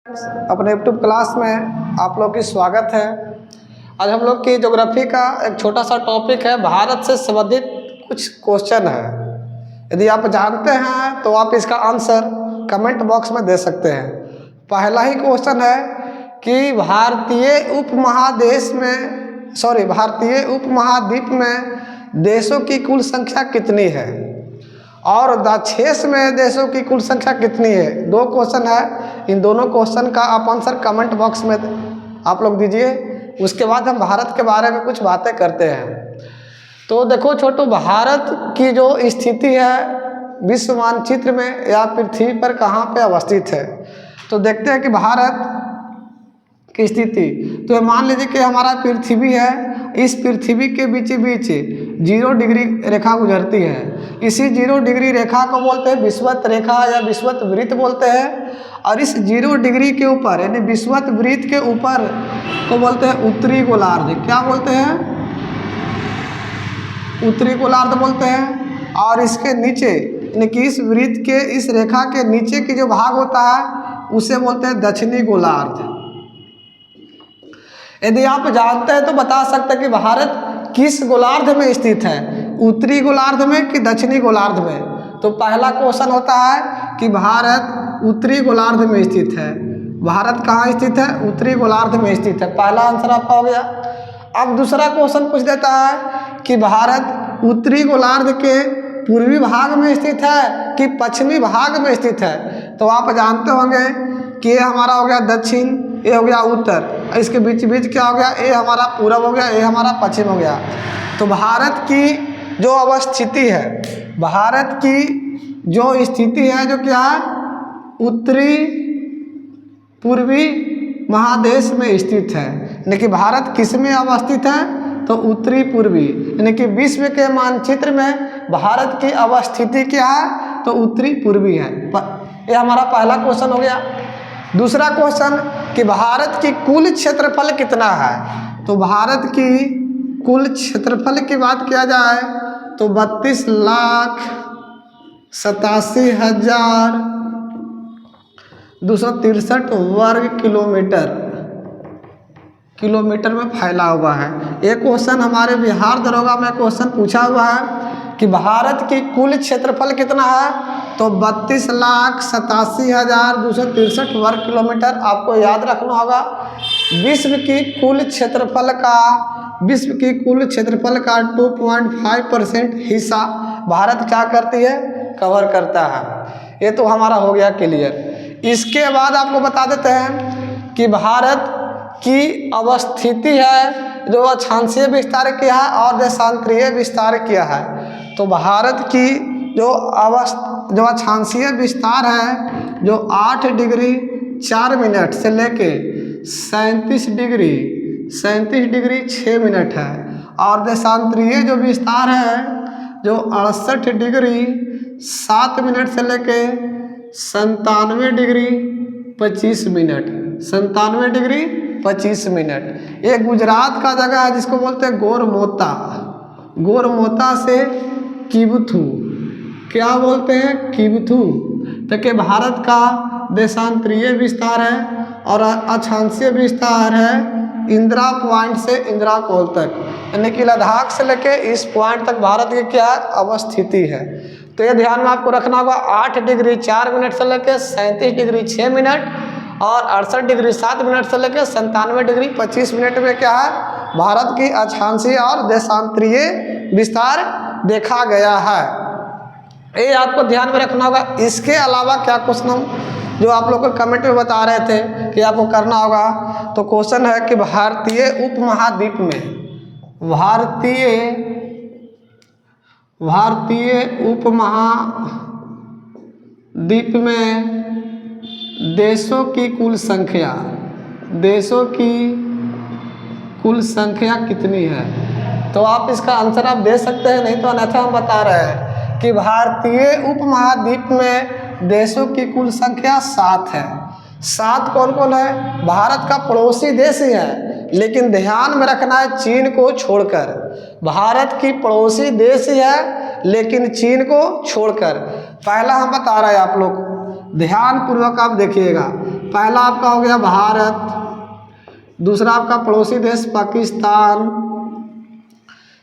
अपने YouTube class में आप लोग की स्वागत है। आज हम लोग की ज्योग्राफी का एक छोटा सा टॉपिक है, भारत से संबंधित कुछ क्वेश्चन है। यदि आप जानते हैं तो आप इसका आंसर कमेंट बॉक्स में दे सकते हैं। पहला ही क्वेश्चन है कि भारतीय उपमहाद्वीप में देशों की कुल संख्या कितनी है और दक्षेश में देशों की कुल संख्या कितनी है। दो क्वेश्चन है, इन दोनों क्वेश्चन का आप आंसर कमेंट बॉक्स में आप लोग दीजिए। उसके बाद हम भारत के बारे में कुछ बातें करते हैं। तो देखो छोटू, भारत की जो स्थिति है विश्व मानचित्र में या पृथ्वी पर कहाँ पे अवस्थित है, तो देखते हैं कि भारत की स्थिति। तो मान लीजिए कि हमारा पृथ्वी है, इस पृथ्वी के बीच 0 डिग्री रेखा गुजरती है। इसी 0 डिग्री रेखा को बोलते हैं विषुवत रेखा या विषुवत वृत्त बोलते हैं। और इस 0 डिग्री के ऊपर यानी विषुवत वृत्त के ऊपर को बोलते हैं उत्तरी गोलार्ध। क्या बोलते हैं? उत्तरी गोलार्ध बोलते हैं। और इसके नीचे यानी कि इस वृत्त के इस रेखा के नीचे की जो भाग होता है उसे बोलते हैं दक्षिणी गोलार्ध। यदि आप जानते हैं तो बता सकते हैं कि भारत किस गोलार्ध में स्थित है, उत्तरी गोलार्ध में कि दक्षिणी गोलार्ध में। तो पहला क्वेश्चन होता है कि भारत उत्तरी गोलार्ध में स्थित है। भारत कहाँ स्थित है? उत्तरी गोलार्ध में स्थित है। पहला आंसर आपका हो गया। अब दूसरा क्वेश्चन पूछ देता है कि भारत उत्तरी गोलार्ध के पूर्वी भाग में स्थित है कि पश्चिमी भाग में स्थित है। तो आप जानते होंगे कि ये हमारा हो गया दक्षिण, ये हो गया उत्तर, इसके बीच क्या हो गया? ये हमारा पूरब हो गया, ये हमारा पश्चिम हो गया। तो भारत की जो अवस्थिति है, भारत की जो स्थिति है जो क्या है, उत्तरी पूर्वी महादेश में स्थित है। यानी कि भारत किस में अवस्थित है? तो उत्तरी पूर्वी, यानी कि विश्व के मानचित्र में भारत की अवस्थिति क्या है? तो उत्तरी पूर्वी है। ये हमारा पहला क्वेश्चन हो गया। दूसरा क्वेश्चन कि भारत की कुल क्षेत्रफल कितना है। तो भारत की कुल क्षेत्रफल की बात किया जाए तो 32,87,263 वर्ग किलोमीटर में फैला हुआ है। एक क्वेश्चन हमारे बिहार दरोगा में क्वेश्चन पूछा हुआ है कि भारत की कुल क्षेत्रफल कितना है। तो 32,87,263 वर्ग किलोमीटर। आपको याद रखना होगा विश्व की कुल क्षेत्रफल का 2.5% हिस्सा भारत क्या करती है? कवर करता है। ये तो हमारा हो गया क्लियर। इसके बाद आपको बता देते हैं कि भारत की अवस्थिति है जो अक्षांशीय विस्तार किया है और देशांतरीय विस्तार किया है। तो भारत की जो अक्षांशीय विस्तार है जो 8 डिग्री 4 मिनट से लेके 37 डिग्री 6 मिनट है। और देशांतरीय जो विस्तार है जो 68 डिग्री 7 मिनट से लेके 97 डिग्री 25 मिनट। 97 degree 25 minute. ये गुजरात का जगह है जिसको बोलते हैं गोरमोता से किबथू। क्या बोलते हैं? किबथू। तो कि भारत का देशांतरीय विस्तार है और अक्षांशीय विस्तार है इंदिरा पॉइंट से इंदिरा कोल तक, यानी कि लद्दाख से लेके इस पॉइंट तक भारत की क्या अवस्थिति है। तो ये ध्यान में आपको रखना होगा। 8 डिग्री 4 मिनट से लेके 37 डिग्री 6 मिनट और 68 डिग्री 7 मिनट से लेकर 97 डिग्री 25 मिनट में क्या है? भारत की अक्षांशीय और देशांतरीय विस्तार देखा गया है। ये आपको ध्यान में रखना होगा। इसके अलावा क्या क्वेश्चन हम जो आप लोग को कमेंट में बता रहे थे कि आपको करना होगा, तो क्वेश्चन है कि भारतीय उपमहाद्वीप में देशों की कुल संख्या कितनी है। तो आप इसका आंसर आप दे सकते हैं, नहीं तो अन्यथा हम बता रहे हैं कि भारतीय उपमहाद्वीप में देशों की कुल संख्या 7 है। 7 कौन कौन है? भारत का पड़ोसी देश ही है, लेकिन ध्यान में रखना है चीन को छोड़कर। भारत की पड़ोसी देश ही है लेकिन चीन को छोड़कर। पहला हम बता रहे हैं, आप लोग ध्यान पूर्वक आप देखिएगा। पहला आपका हो गया भारत, दूसरा आपका पड़ोसी देश पाकिस्तान,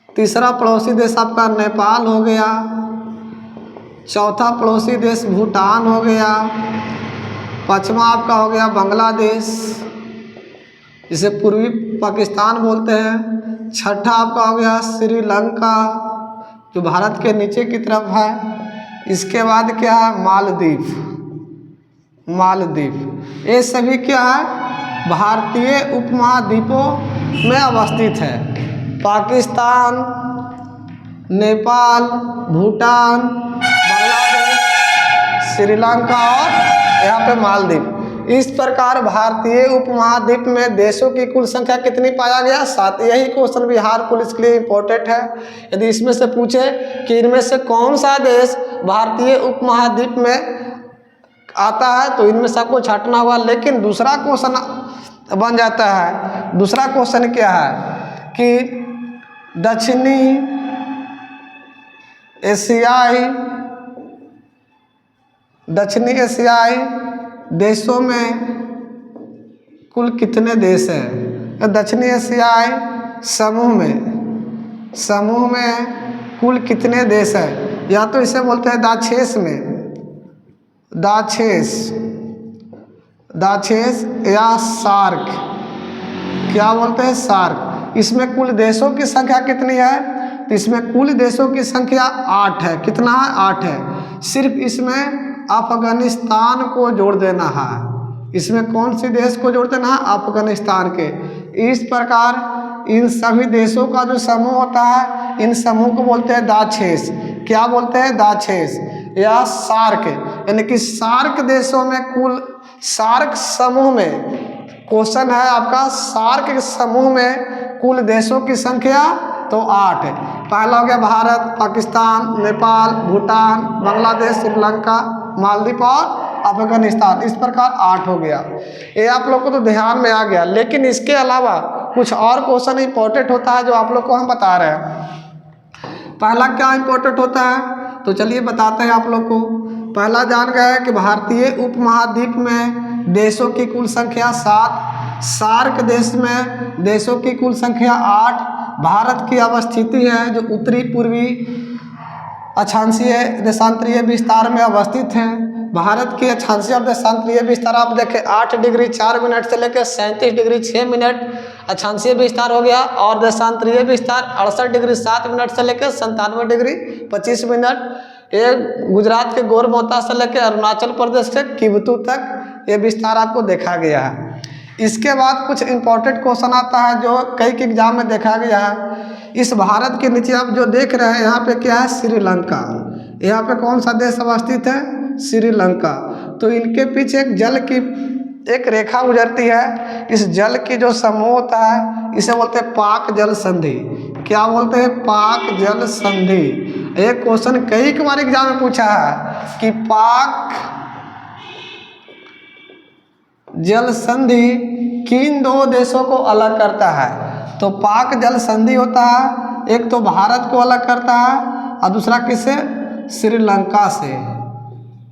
तीसरा पड़ोसी देश आपका नेपाल हो गया, चौथा पड़ोसी देश भूटान हो गया, पांचवा आपका हो गया बांग्लादेश जिसे पूर्वी पाकिस्तान बोलते हैं, छठा आपका हो गया श्रीलंका जो भारत के नीचे की तरफ है, इसके बाद क्या है मालदीव। मालदीव ये सभी क्या है भारतीय उपमहाद्वीपों में अवस्थित है। पाकिस्तान, नेपाल, भूटान, बांग्लादेश, श्रीलंका और यहाँ पे मालदीव। इस प्रकार भारतीय उपमहाद्वीप में देशों की कुल संख्या कितनी पाया गया? 7। यही क्वेश्चन बिहार पुलिस के लिए इम्पोर्टेंट है। यदि इसमें से पूछे कि इनमें से कौन सा देश भारतीय उपमहाद्वीप में आता है तो इनमें से आपको छांटना होगा। लेकिन दूसरा क्वेश्चन बन जाता है। दूसरा क्वेश्चन क्या है कि दक्षिणी एशियाई देशों में कुल कितने देश हैं? दक्षिणी एशियाई समूह में कुल कितने देश हैं? या तो इसे बोलते हैं दाक्षेस या सार्क। क्या बोलते हैं? सार्क। इसमें कुल देशों की संख्या कितनी है? तो इसमें कुल देशों की संख्या 8 है। कितना है? 8 है। सिर्फ इसमें अफगानिस्तान को जोड़ देना है। इसमें कौन सी देश को जोड़ देना है? अफगानिस्तान के। इस प्रकार इन सभी देशों का जो समूह होता है, इन समूह को बोलते हैं दाक्षेस। क्या बोलते हैं? दाक्षेस या सार्क। यानी कि सार्क देशों में कुल सार्क समूह में क्वेश्चन है आपका, सार्क समूह में कुल देशों की संख्या तो 8 है। पहला हो गया भारत, पाकिस्तान, नेपाल, भूटान, बांग्लादेश, श्रीलंका, मालदीव और अफगानिस्तान। इस प्रकार 8 हो गया। ये आप लोग को तो ध्यान में आ गया। लेकिन इसके अलावा कुछ और क्वेश्चन इंपॉर्टेंट होता है जो आप लोग को हम बता रहे हैं। पहला क्या इंपॉर्टेंट होता है तो चलिए बताते हैं आप लोग को। पहला जान गए कि भारतीय उपमहाद्वीप में देशों की कुल संख्या 7, सार्क देश में देशों की कुल संख्या 8, भारत की अवस्थिति है जो उत्तरी पूर्वी अक्षांशीय देशांतरीय विस्तार में अवस्थित है। भारत की अक्षांशीय और देशांतरीय विस्तार आप देखें 8 डिग्री 4 मिनट से लेकर 37 डिग्री 6 मिनट अक्षांशीय विस्तार हो गया, और देशांतरीय विस्तार 68 डिग्री 7 मिनट से लेकर 97 डिग्री 25 मिनट। ये गुजरात के गोरमोता से लेकर अरुणाचल प्रदेश के किबतू तक ये विस्तार आपको देखा गया है। इसके बाद कुछ इंपॉर्टेंट क्वेश्चन आता है जो कई के एग्जाम में देखा गया है। इस भारत के नीचे आप जो देख रहे हैं यहाँ पे क्या है? श्रीलंका। यहाँ पे कौन सा देश अवस्थित है? श्रीलंका। तो इनके पीछे एक जल की एक रेखा गुजरती है। इस जल की जो समूह होता है इसे बोलते हैं पाक जल संधि। क्या बोलते हैं? पाक जल संधि। एक क्वेश्चन कई बार एग्जाम में पूछा है कि पाक जल संधि किन 2 देशों को अलग करता है? तो पाक जल संधि होता है, एक तो भारत को अलग करता है और दूसरा किससे? श्रीलंका से।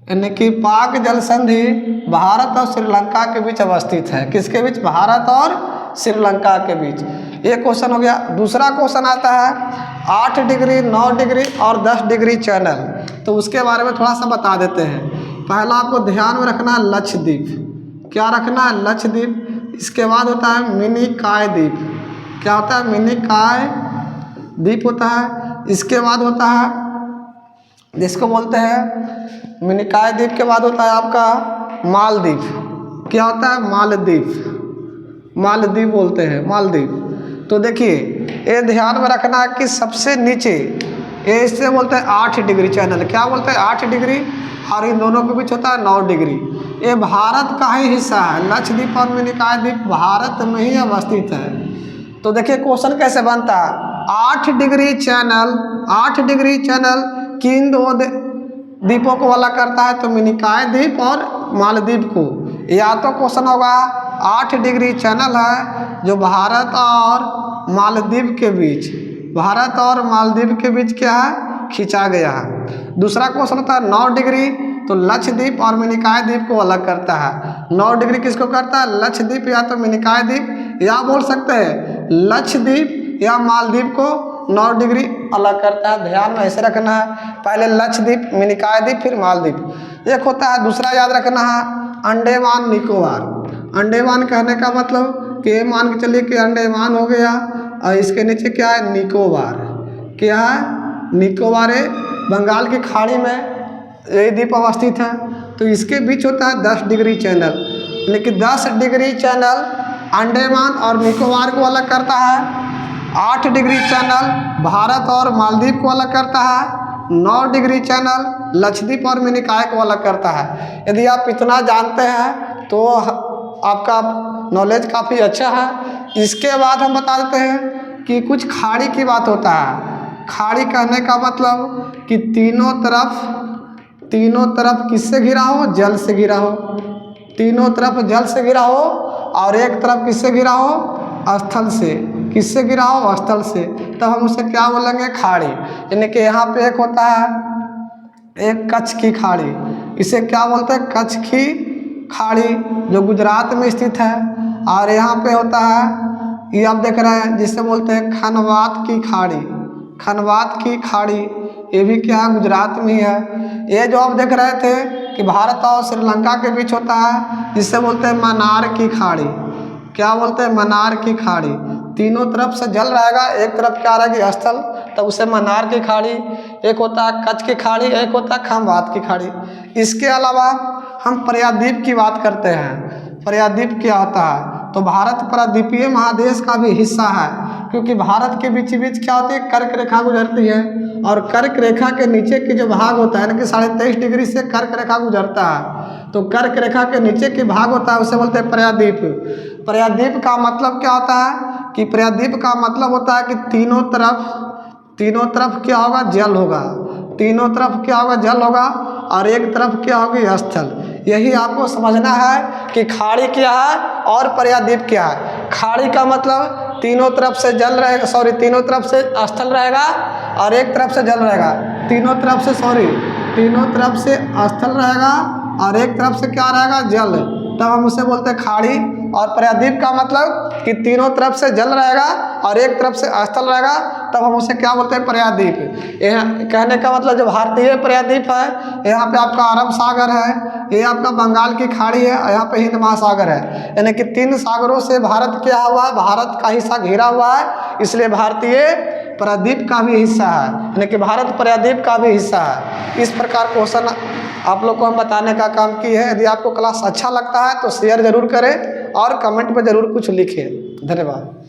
यानी कि पाक जल संधि भारत और श्रीलंका के बीच अवस्थित है। किसके बीच? भारत और श्रीलंका के बीच। ये क्वेश्चन हो गया। दूसरा क्वेश्चन आता है 8 डिग्री 9 डिग्री और 10 डिग्री चैनल। तो उसके बारे में थोड़ा सा बता देते हैं। पहला आपको ध्यान में रखना है लक्षद्वीप। क्या रखना है? लक्षद्वीप। इसके बाद होता है मिनिकॉय द्वीप। क्या होता है? मिनिकॉय द्वीप होता है। इसके बाद होता है जिसको बोलते हैं मिनिकॉय द्वीप के बाद होता है आपका मालदीव। क्या होता है? मालदीव। मालदीव बोलते हैं, मालदीव। तो देखिए ये ध्यान में रखना है कि सबसे नीचे ये इससे बोलते हैं 8 डिग्री चैनल। क्या बोलते हैं? 8 डिग्री। और इन दोनों के बीच होता है 9 डिग्री। ये भारत का ही हिस्सा है। लक्षद्वीप और मिनिकॉय द्वीप भारत में ही अवस्थित है। तो देखिए क्वेश्चन कैसे बनता है। 8 डिग्री चैनल, 8 डिग्री चैनल किन 2 द्वीपों को अलग करता है? तो मिनिकॉय द्वीप और मालदीव को। या तो क्वेश्चन होगा 8 डिग्री चैनल है जो भारत और मालदीव के बीच, भारत और मालदीव के बीच क्या है? खींचा गया है। दूसरा क्वेश्चन होता है 9 डिग्री तो लक्षद्वीप और मिनिकॉय द्वीप को अलग करता है। 9 डिग्री किसको करता है? लक्षद्वीप या तो मिनिकॉय द्वीप या बोल सकते हैं लक्षद्वीप या मालदीव को 9 डिग्री अलग करता है। ध्यान में ऐसे रखना है, पहले लक्षद्वीप, मिनिकॉय द्वीप, फिर मालदीव। एक होता है, दूसरा याद रखना है अंडमान निकोबार। अंडमान कहने का मतलब कि ये मान के चलिए कि अंडमान हो गया और इसके नीचे क्या है? निकोबार। क्या है? निकोबार है, बंगाल की खाड़ी में ये द्वीप अवस्थित है। तो इसके बीच होता है 10 डिग्री चैनल, लेकिन 10 डिग्री चैनल अंडमान और निकोबार को अलग करता है। 8 डिग्री चैनल भारत और मालदीव को अलग करता है। 9 डिग्री चैनल लक्षद्वीप और मिनिकॉय को अलग करता है। यदि आप इतना जानते हैं तो आपका नॉलेज काफ़ी अच्छा है। इसके बाद हम बता देते हैं कि कुछ खाड़ी की बात होता है। खाड़ी कहने का मतलब कि तीनों तरफ किससे घिरा हो? जल से घिरा हो। तीनों तरफ जल से घिरा हो और एक तरफ किससे घिरा हो? स्थल से। किससे घिरा हो? स्थल से। तब हम उसे क्या बोलेंगे? खाड़ी। यानी कि यहाँ पे एक होता है एक कच्छ की खाड़ी, इसे क्या बोलते हैं? कच्छ की खाड़ी, जो गुजरात में स्थित है। और यहाँ पे होता है, ये आप देख रहे हैं, जिसे बोलते हैं खनवात की खाड़ी। खनवात की खाड़ी ये भी क्या है? गुजरात में ही है। ये जो आप देख रहे थे कि भारत और श्रीलंका के बीच होता है, जिसे बोलते हैं मन्नार की खाड़ी। क्या बोलते हैं? मन्नार की खाड़ी। तीनों तरफ से जल रहेगा, एक तरफ क्या रहेगी? स्थल, तब उसे मन्नार की खाड़ी। एक होता है कच्छ की खाड़ी, एक होता है खनवात की खाड़ी। इसके अलावा हम प्रायद्वीप की बात करते हैं। प्रायद्वीप क्या होता है? तो भारत प्रायद्वीपीय महादेश का भी हिस्सा है, क्योंकि भारत के बीच क्या होती है? कर्क रेखा गुजरती है, और कर्क रेखा के नीचे की जो भाग होता है ना कि 23.5 डिग्री से कर्क रेखा गुजरता है, तो कर्क रेखा के नीचे के भाग होता है उसे बोलते हैं प्रायद्वीप। प्रायद्वीप का मतलब क्या होता है? कि प्रायद्वीप का मतलब होता है कि तीनों तरफ क्या होगा? जल होगा। तीनों तरफ क्या होगा? जल होगा, और एक तरफ क्या होगी? स्थल। यही आपको समझना है कि खाड़ी क्या है और प्रायद्वीप क्या है। खाड़ी का मतलब तीनों तरफ से जल रहेगा, तीनों तरफ से स्थल रहेगा और एक तरफ से जल रहेगा। तीनों तरफ से स्थल रहेगा और एक तरफ से क्या रहेगा? जल। तब हम उसे बोलते हैं खाड़ी। और प्रायद्वीप का मतलब कि तीनों तरफ से जल रहेगा और एक तरफ से स्थल रहेगा, तब हम उसे क्या बोलते हैं? प्रायद्वीप। यह कहने का मतलब जो भारतीय प्रायद्वीप है, यहाँ पे आपका अरब सागर है, ये आपका बंगाल की खाड़ी है, यहाँ पे हिंद महासागर है। यानी कि 3 सागरों से भारत क्या हुआ है? भारत का हिस्सा घिरा हुआ है, इसलिए भारतीय प्रायद्वीप का भी हिस्सा है, यानी कि भारत प्रायद्वीप का भी हिस्सा है। इस प्रकार क्वेश्चन आप लोग को हम बताने का काम किए हैं। यदि आपको क्लास अच्छा लगता है तो शेयर जरूर करें और कमेंट में जरूर कुछ लिखें। धन्यवाद।